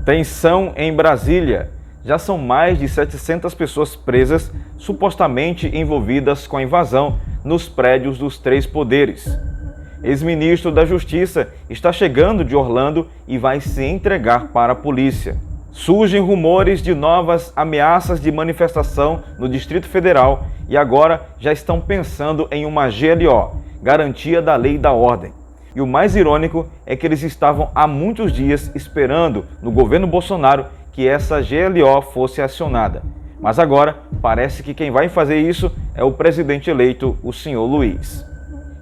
Tensão em Brasília. Já são mais de 700 pessoas presas, supostamente envolvidas com a invasão nos prédios dos três poderes. Ex-ministro da Justiça está chegando de Orlando e vai se entregar para a polícia. Surgem rumores de novas ameaças de manifestação no Distrito Federal e agora já estão pensando em uma GLO, Garantia da Lei e da Ordem. E o mais irônico é que eles estavam há muitos dias esperando no governo Bolsonaro que essa GLO fosse acionada. Mas agora parece que quem vai fazer isso é o presidente eleito, o senhor Luiz.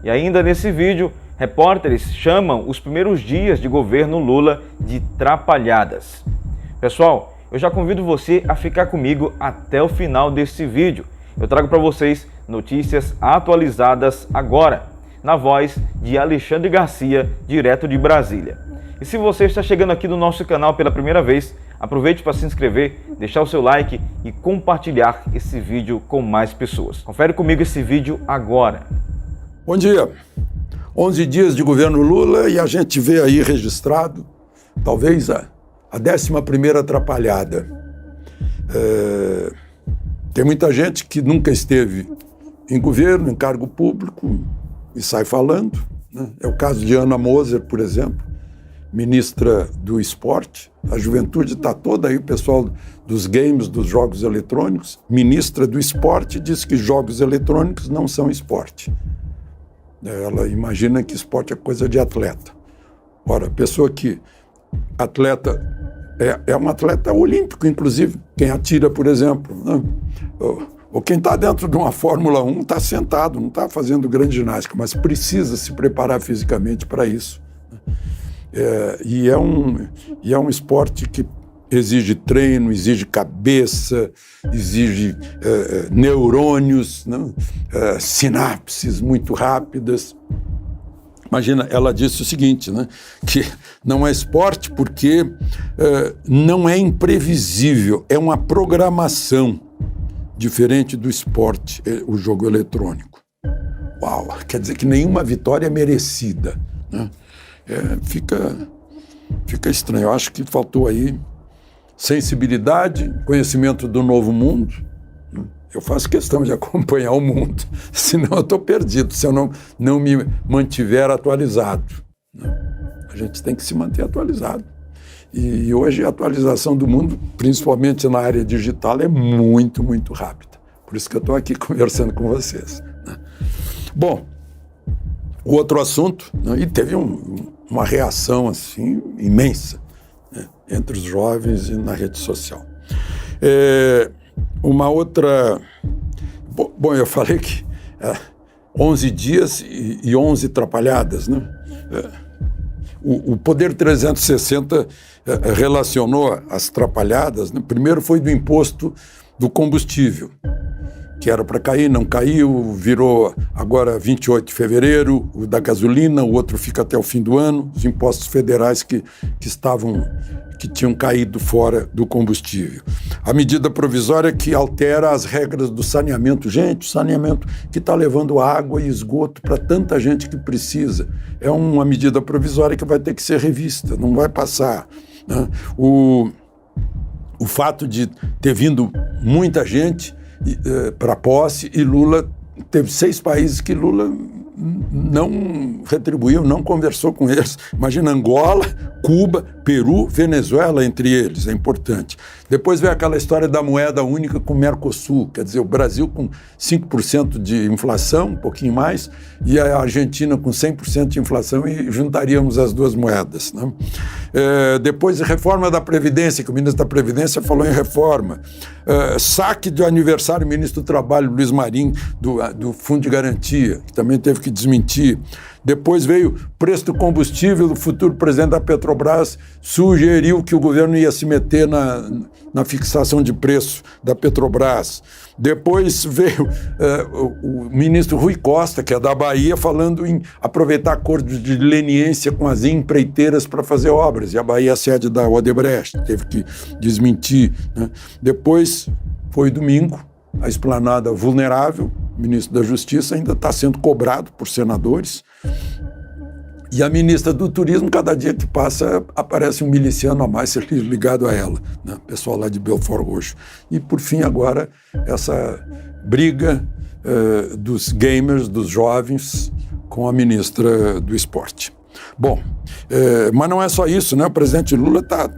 E ainda nesse vídeo, repórteres chamam os primeiros dias de governo Lula de trapalhadas. Pessoal, eu já convido você a ficar comigo até o final desse vídeo. Eu trago para vocês notícias atualizadas agora, na voz de Alexandre Garcia, direto de Brasília. E se você está chegando aqui no nosso canal pela primeira vez, aproveite para se inscrever, deixar o seu like e compartilhar esse vídeo com mais pessoas. Confere comigo esse vídeo agora. Bom dia. 11 dias de governo Lula e a gente vê aí registrado, talvez a 11ª atrapalhada. Tem muita gente que nunca esteve em governo, em cargo público, e sai falando, né? É o caso de Ana Moser, por exemplo, ministra do esporte. A juventude está toda aí, o pessoal dos games, dos jogos eletrônicos. Ministra do esporte diz que jogos eletrônicos não são esporte. Ela imagina que esporte é coisa de atleta. Ora, pessoa que atleta é um atleta olímpico, inclusive, quem atira, por exemplo, né? Ou quem está dentro de uma Fórmula 1 está sentado, não está fazendo grande ginástica, mas precisa se preparar fisicamente para isso. E é um esporte que exige treino, exige cabeça, exige neurônios, né? Sinapses muito rápidas. Imagina, ela disse o seguinte, né? Que não é esporte porque não é imprevisível, é uma programação. Diferente do esporte, o jogo eletrônico. Uau, quer dizer que nenhuma vitória é merecida, né? Fica estranho. Eu acho que faltou aí sensibilidade, conhecimento do novo mundo. Eu faço questão de acompanhar o mundo, senão eu estou perdido, se eu não me mantiver atualizado, né? A gente tem que se manter atualizado. E hoje a atualização do mundo, principalmente na área digital, é muito, muito rápida. Por isso que eu estou aqui conversando com vocês, né? Bom, o outro assunto, né, e teve uma reação assim imensa, né, entre os jovens e na rede social. Uma outra... Bom, eu falei que 11 dias e 11 atrapalhadas, né? O Poder 360 relacionou as atrapalhadas, né? Primeiro foi do imposto do combustível, que era para cair, não caiu, virou agora 28 de fevereiro, o da gasolina, o outro fica até o fim do ano, os impostos federais que tinham caído fora do combustível. A medida provisória que altera as regras do saneamento. Gente, o saneamento que está levando água e esgoto para tanta gente que precisa. É uma medida provisória que vai ter que ser revista, não vai passar, né? O fato de ter vindo muita gente para posse e Lula, teve 6 países que Lula não retribuiu, não conversou com eles. Imagina Angola, Cuba, Peru, Venezuela, entre eles, é importante. Depois veio aquela história da moeda única com o Mercosul, quer dizer, o Brasil com 5% de inflação, um pouquinho mais, e a Argentina com 100% de inflação, e juntaríamos as duas moedas, né? Depois reforma da Previdência, que o ministro da Previdência falou em reforma. Saque do aniversário do ministro do Trabalho, Luiz Marinho, do Fundo de Garantia, que também teve que desmentir. Depois veio preço do combustível, o futuro presidente da Petrobras sugeriu que o governo ia se meter na fixação de preço da Petrobras. Depois veio o ministro Rui Costa, que é da Bahia, falando em aproveitar acordos de leniência com as empreiteiras para fazer obras. E a Bahia é a sede da Odebrecht, teve que desmentir, né? Depois foi domingo, a esplanada vulnerável, o ministro da Justiça ainda está sendo cobrado por senadores. E a ministra do Turismo, cada dia que passa, aparece um miliciano a mais ligado a ela, né? Pessoal lá de Belfort Roxo. E, por fim, agora, essa briga dos gamers, dos jovens, com a ministra do Esporte. Bom, mas não é só isso, né? O presidente Lula tá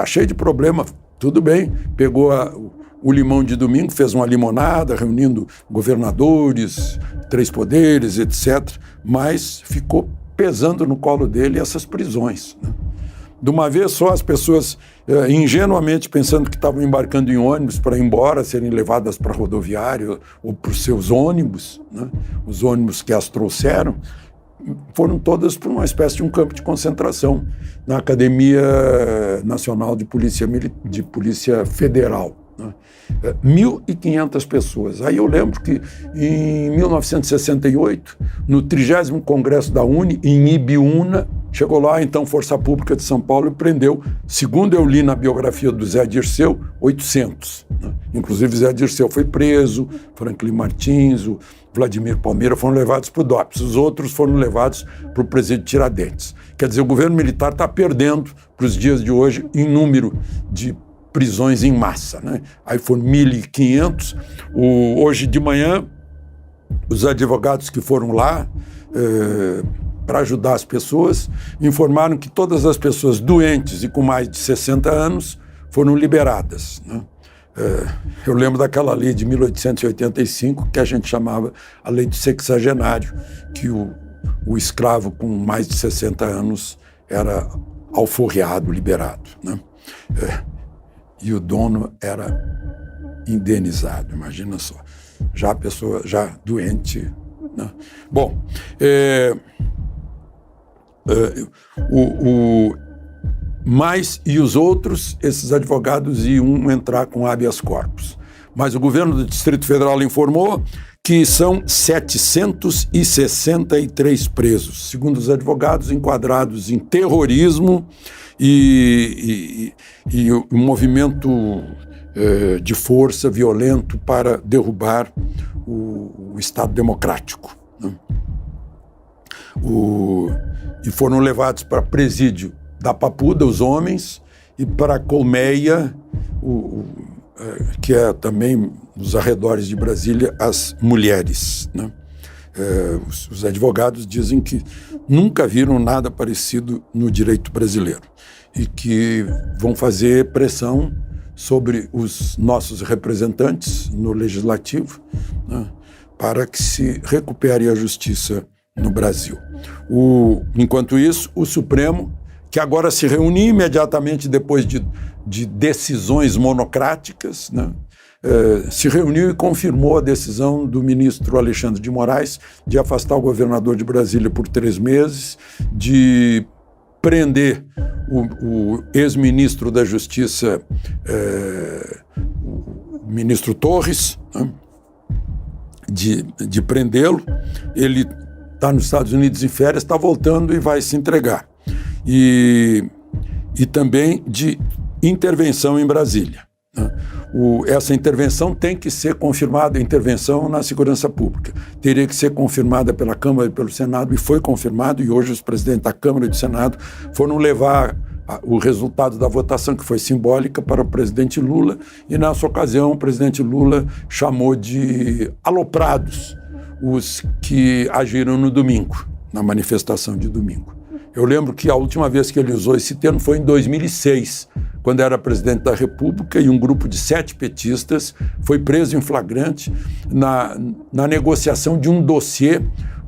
cheio de problema. Tudo bem, pegou o limão de domingo, fez uma limonada, reunindo governadores, 3 poderes, etc., mas ficou pesando no colo dele essas prisões, né? De uma vez só, as pessoas ingenuamente pensando que estavam embarcando em ônibus para ir embora, serem levadas para a rodoviária ou para os seus ônibus, né? Os ônibus que as trouxeram, foram todas para uma espécie de um campo de concentração na Academia Nacional de Polícia Federal, né? 1.500 pessoas. Aí eu lembro que em 1968, no 30º Congresso da UNE, em Ibiúna, chegou lá, então, Força Pública de São Paulo e prendeu, segundo eu li na biografia do Zé Dirceu, 800. Né? Inclusive, Zé Dirceu foi preso, Franklin Martins, o Vladimir Palmeira foram levados para o DOPS, os outros foram levados para o presídio Tiradentes. Quer dizer, o governo militar está perdendo, para os dias de hoje, em número de prisões em massa, né? Aí foram 1.500. Hoje de manhã, os advogados que foram lá para ajudar as pessoas informaram que todas as pessoas doentes e com mais de 60 anos foram liberadas, né? Eu lembro daquela lei de 1885 que a gente chamava a lei do sexagenário, que o escravo com mais de 60 anos era alforreado, liberado, né? E o dono era indenizado, imagina só. Já a pessoa, já doente, né? Bom, mais e os outros, esses advogados iam entrar com habeas corpus. Mas o governo do Distrito Federal informou que são 763 presos, segundo os advogados, enquadrados em terrorismo e um movimento de força violento para derrubar o Estado democrático, né? E foram levados para presídio da Papuda, os homens, e para a Colmeia, que é também nos arredores de Brasília, as mulheres, né? Os advogados dizem que nunca viram nada parecido no direito brasileiro e que vão fazer pressão sobre os nossos representantes no Legislativo, né, para que se recupere a justiça no Brasil. Enquanto isso, o Supremo, que agora se reuniu imediatamente depois de decisões monocráticas, né, se reuniu e confirmou a decisão do ministro Alexandre de Moraes de afastar o governador de Brasília por 3 meses, de prender o ex-ministro da Justiça, o ministro Torres, né, de prendê-lo. Ele está nos Estados Unidos em férias, está voltando e vai se entregar. E também de intervenção em Brasília, né? Essa intervenção tem que ser confirmada, intervenção na segurança pública. Teria que ser confirmada pela Câmara e pelo Senado, e foi confirmado, e hoje os presidentes da Câmara e do Senado foram levar o resultado da votação, que foi simbólica, para o presidente Lula, e nessa ocasião o presidente Lula chamou de aloprados os que agiram no domingo, na manifestação de domingo. Eu lembro que a última vez que ele usou esse termo foi em 2006, quando era presidente da República, e um grupo de 7 petistas foi preso em flagrante na negociação de um dossiê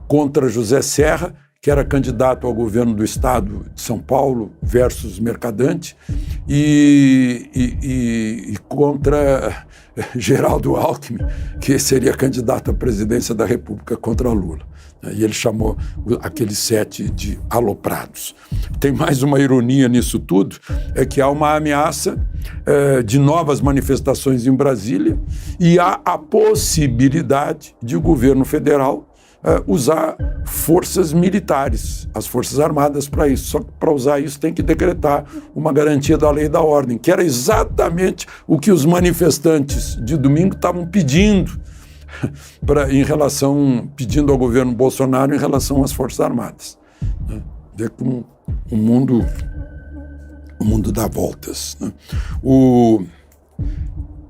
contra José Serra, que era candidato ao governo do estado de São Paulo versus Mercadante, e contra Geraldo Alckmin, que seria candidato à presidência da República contra Lula. E ele chamou aqueles 7 de aloprados. Tem mais uma ironia nisso tudo, é que há uma ameaça de novas manifestações em Brasília, e há a possibilidade de o governo federal usar forças militares, as Forças Armadas, para isso. Só que para usar isso tem que decretar uma garantia da lei e da ordem, que era exatamente o que os manifestantes de domingo estavam pedindo em relação, pedindo ao governo Bolsonaro em relação às Forças Armadas. Né? Ver como o mundo dá voltas. Né?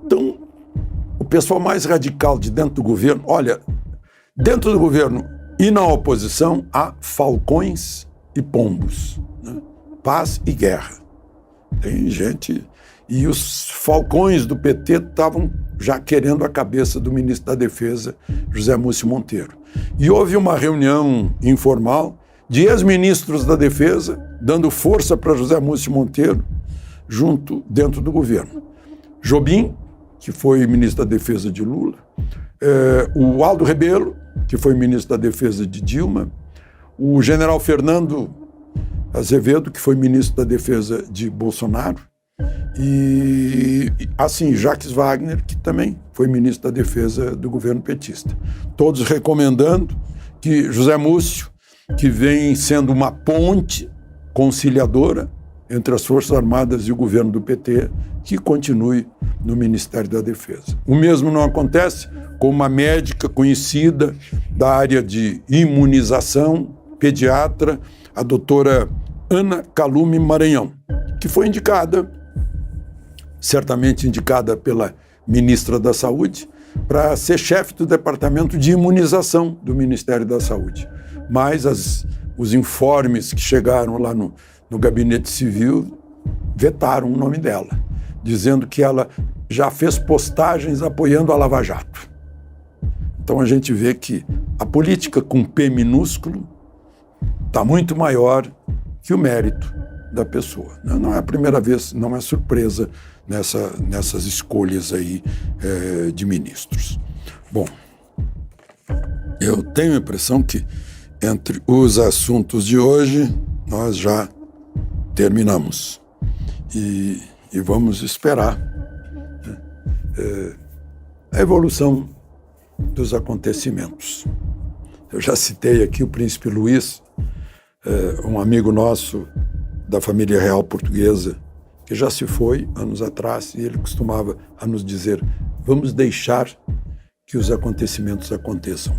Então, o pessoal mais radical de dentro do governo, olha, dentro do governo e na oposição há falcões e pombos, né? Paz e guerra. Tem gente... E os falcões do PT estavam já querendo a cabeça do ministro da Defesa, José Múcio Monteiro. E houve uma reunião informal de ex-ministros da Defesa, dando força para José Múcio Monteiro, dentro do governo. Jobim, que foi ministro da Defesa de Lula, o Aldo Rebelo, que foi ministro da Defesa de Dilma, o general Fernando Azevedo, que foi ministro da Defesa de Bolsonaro, e assim, Jacques Wagner, que também foi ministro da Defesa do governo petista. Todos recomendando que José Múcio, que vem sendo uma ponte conciliadora entre as Forças Armadas e o governo do PT, que continue no Ministério da Defesa. O mesmo não acontece com uma médica conhecida da área de imunização, pediatra, a doutora Ana Calume Maranhão, que foi certamente indicada pela ministra da Saúde, para ser chefe do departamento de imunização do Ministério da Saúde. Mas os informes que chegaram lá no gabinete civil vetaram o nome dela, dizendo que ela já fez postagens apoiando a Lava Jato. Então a gente vê que a política com P minúsculo está muito maior que o mérito da pessoa. Não é a primeira vez, não é surpresa nessas escolhas aí de ministros. Bom, eu tenho a impressão que entre os assuntos de hoje nós já terminamos e vamos esperar a evolução dos acontecimentos. Eu já citei aqui o príncipe Luís, um amigo nosso da família real portuguesa, que já se foi anos atrás, e ele costumava a nos dizer: vamos deixar que os acontecimentos aconteçam.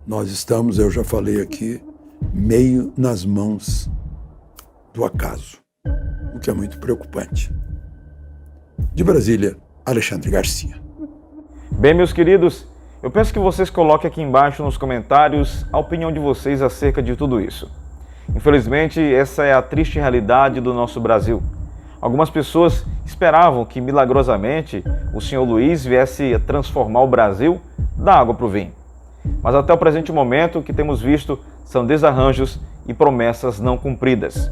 Nós estamos, eu já falei aqui, meio nas mãos do acaso, o que é muito preocupante. De Brasília, Alexandre Garcia. Bem, meus queridos, eu peço que vocês coloquem aqui embaixo nos comentários a opinião de vocês acerca de tudo isso. Infelizmente, essa é a triste realidade do nosso Brasil. Algumas pessoas esperavam que, milagrosamente, o senhor Luiz viesse a transformar o Brasil da água para o vinho. Mas até o presente momento, o que temos visto são desarranjos e promessas não cumpridas.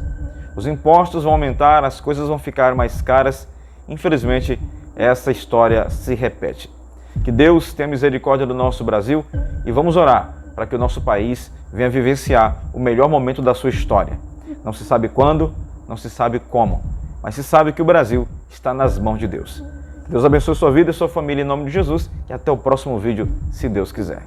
Os impostos vão aumentar, as coisas vão ficar mais caras. Infelizmente, essa história se repete. Que Deus tenha misericórdia do nosso Brasil e vamos orar para que o nosso país venha vivenciar o melhor momento da sua história. Não se sabe quando, não se sabe como, mas se sabe que o Brasil está nas mãos de Deus. Que Deus abençoe sua vida e sua família em nome de Jesus e até o próximo vídeo, se Deus quiser.